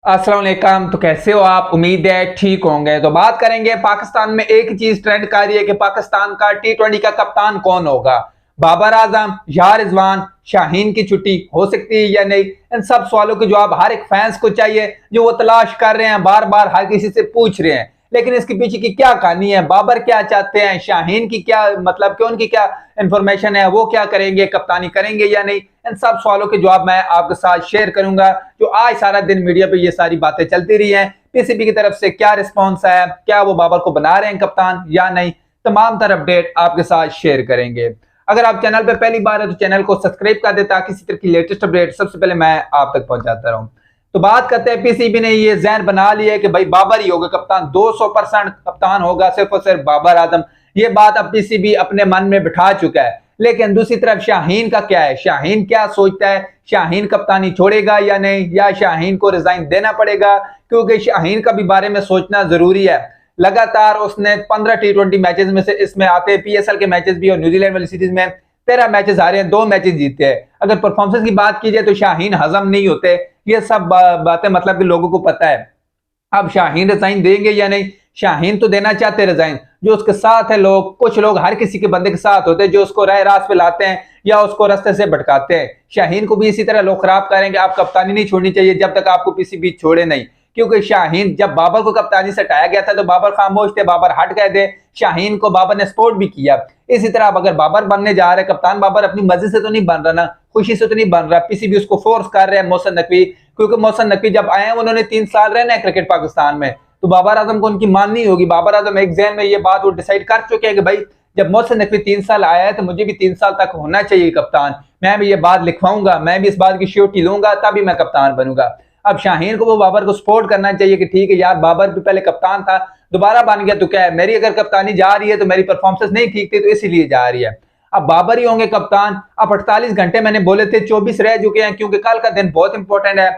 अस्सलाम वालेकुम। तो कैसे हो आप? उम्मीद है ठीक होंगे। तो बात करेंगे पाकिस्तान में एक चीज ट्रेंड कर रही है कि पाकिस्तान का टी20 का कप्तान कौन होगा। बाबर आजम या रिजवान, शाहीन की छुट्टी हो सकती है या नहीं। इन सब सवालों के जवाब हर एक फैंस को चाहिए, जो वो तलाश कर रहे हैं, बार बार हर किसी से पूछ रहे हैं। लेकिन इसके पीछे की क्या कहानी है, बाबर क्या चाहते हैं, शाहीन की क्या मतलब कि उनकी क्या इंफॉर्मेशन है, वो क्या करेंगे, कप्तानी करेंगे या नहीं। इन सब सवालों के जवाब मैं आपके साथ शेयर करूंगा। जो आज सारा दिन मीडिया पे ये सारी बातें चलती रही हैं, पीसीबी की तरफ से क्या रिस्पॉन्स है, क्या वो बाबर को बना रहे हैं कप्तान या नहीं, तमाम तरह अपडेट आपके साथ शेयर करेंगे। अगर आप चैनल पे पहली बार है तो चैनल को सब्सक्राइब कर दे ताकि इसी तरह की लेटेस्ट अपडेट सबसे पहले मैं आप तक पहुंचाता रहूं। तो बात करते हैं, पीसीबी ने ये जहन बना लिया है कि भाई बाबर ही होगा कप्तान, 200% कप्तान होगा सिर्फ और सिर्फ बाबर आजम। ये बात अब पीसीबी अपने मन में बिठा चुका है। लेकिन दूसरी तरफ शाहीन का क्या है, शाहीन क्या सोचता है, शाहीन कप्तानी छोड़ेगा या नहीं, या शाहीन को रिजाइन देना पड़ेगा, क्योंकि शाहीन का भी बारे में सोचना जरूरी है। लगातार उसने 15 टी20 मैचेस में से इसमें आते हैं पीएसएल के मैचेस भी और न्यूजीलैंड वाली सीरीज में 13 मैचेस हारे हैं, 2 मैचेस जीते हैं। अगर परफॉर्मेंस की बात की जाए तो शाहीन हजम नहीं होते। ये सब बातें मतलब कि लोगों को पता है। अब शाहीन रिजाइन देंगे या नहीं, शाहीन तो देना चाहते रिजाइन। जो उसके साथ है लोग, कुछ लोग हर किसी के बंदे के साथ होते हैं जो उसको राह रास्त पे लाते हैं या उसको रास्ते से भटकाते हैं। शाहीन को भी इसी तरह लोग खराब करेंगे। आप कप्तानी नहीं छोड़नी चाहिए जब तक आपको पीसीबी छोड़े नहीं, क्योंकि शाहीन जब बाबर को कप्तानी से हटाया गया था तो बाबर खामोश थे, बाबर हट गए थे। शाहीन को बाबर ने सपोर्ट भी किया। इसी तरह अब अगर बाबर बनने जा रहे कप्तान, बाबर अपनी मर्जी से तो नहीं बन रहा ना, खुशी से तो नहीं बन रहा, पीसीबी उसको फोर्स कर रहे हैं मोहसिन नकवी। क्योंकि मोहसिन नकवी जब आए हैं उन्होंने 3 साल रहना है क्रिकेट पाकिस्तान में, तो बाबर आजम को उनकी माननी होगी। बाबर आजम एक जहन में ये बात वो डिसाइड कर चुके हैं कि भाई जब मोहसिन नकवी 3 साल आया है तो मुझे भी 3 साल तक होना चाहिए कप्तान। मैं भी ये बात लिखवाऊंगा, मैं भी इस बात की श्योरिटी लूंगा, तभी मैं कप्तान बनूंगा। अब शाहीन को वो बाबर को सपोर्ट करना चाहिए कि ठीक है यार, बाबर भी पहले कप्तान था, दोबारा बन गया तो क्या है, मेरी अगर कप्तानी जा रही है तो मेरी परफॉर्मेंस नहीं ठीक थी तो इसीलिए जा रही है। अब बाबर ही होंगे कप्तान। अब 48 घंटे मैंने बोले थे, 24 रह चुके हैं, क्योंकि कल का दिन बहुत इंपॉर्टेंट है।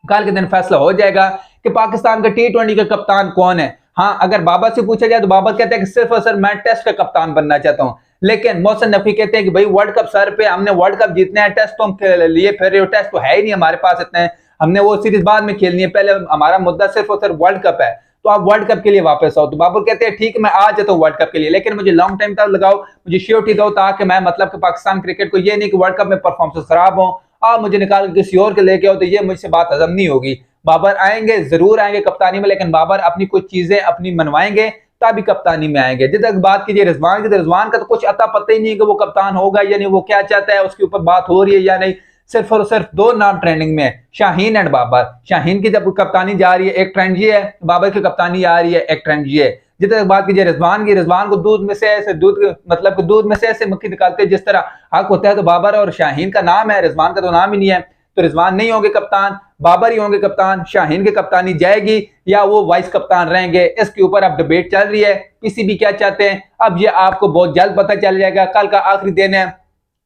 कल के दिन फैसला हो जाएगा कि पाकिस्तान का टी20 का कप्तान कौन है। हाँ, अगर बाबर से पूछा जाए तो बाबर कहते हैं कि सिर्फ और सिर्फ मैं टेस्ट का कप्तान बनना चाहता हूं। लेकिन मोहसिन नकवी कहते हैं कि भाई वर्ल्ड कप सर पे, हमने वर्ल्ड कप जीतने हैं, टेस्ट तो हम लिए फिर रहे हो, टेस्ट तो है ही नहीं हमारे पास इतने, हमने वो सीरीज बाद में खेलनी है, पहले हमारा मुद्दा सिर्फ और सिर्फ वर्ल्ड कप है, तो आप वर्ल्ड कप के लिए वापस आओ। तो बाबर कहते हैं ठीक है मैं आ जाता हूँ वर्ल्ड कप के लिए, लेकिन मुझे लॉन्ग टाइम तक लगाओ, मुझे श्योरिटी दो, ताकि मैं मतलब कि पाकिस्तान क्रिकेट को ये नहीं कि वर्ल्ड कप में परफॉर्मेंस खराब हो, आप मुझे निकाल के किसी और के लेके आओ, तो ये मुझसे बात हजम नहीं होगी। बाबर आएंगे, जरूर आएंगे कप्तानी में, लेकिन बाबर अपनी कुछ चीजें अपनी मनवाएंगे तभी कप्तानी में आएंगे। जिस तक बात कीजिए रिजवान की, तो रिजवान का तो कुछ अता पता ही नहीं कि वो कप्तान होगा या नहीं, वो क्या चाहता है, उसके ऊपर बात हो रही है या नहीं। सिर्फ और सिर्फ 2 नाम ट्रेंडिंग में है, शाहीन एंड बाबर। शाहीन की जब कप्तानी जा रही है एक ट्रेंड ये है, बाबर की कप्तानी आ रही है एक ट्रेंड ये है। जितने तक बात कीजिए रिजवान की, रिजवान को दूध में से ऐसे दूध मतलब दूध में से ऐसे मक्खी निकालते जिस तरह हक होता है, तो बाबर और शाहीन का नाम है, रिजवान का तो नाम ही नहीं है। तो रिजवान नहीं होंगे कप्तान, बाबर ही होंगे कप्तान। शाहीन की कप्तानी जाएगी या वो वाइस कप्तान रहेंगे, इसके ऊपर अब डिबेट चल रही है। पीसीबी क्या चाहते हैं अब ये आपको बहुत जल्द पता चल जाएगा। कल का आखिरी दिन है,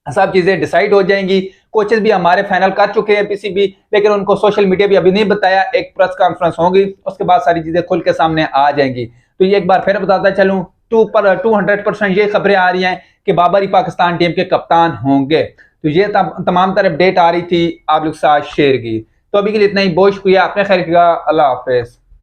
सब चीजें डिसाइड हो जाएंगी। कोचेस भी हमारे फाइनल कर चुके हैं पीसीबी, लेकिन उनको सोशल मीडिया भी अभी नहीं बताया। एक प्रेस कॉन्फ्रेंस होगी, उसके बाद सारी चीजें खुल के सामने आ जाएंगी। तो ये एक बार फिर बताता चलूं, 200% ये खबरें आ रही हैं कि बाबर ही पाकिस्तान टीम के कप्तान होंगे। तो ये तमाम तरह अपडेट आ रही थी, आप लोग साथ शेयर की। तो अभी के लिए इतना ही, बहुत शुक्रिया, अपने खैर रखिएगा, अल्लाह हाफिज।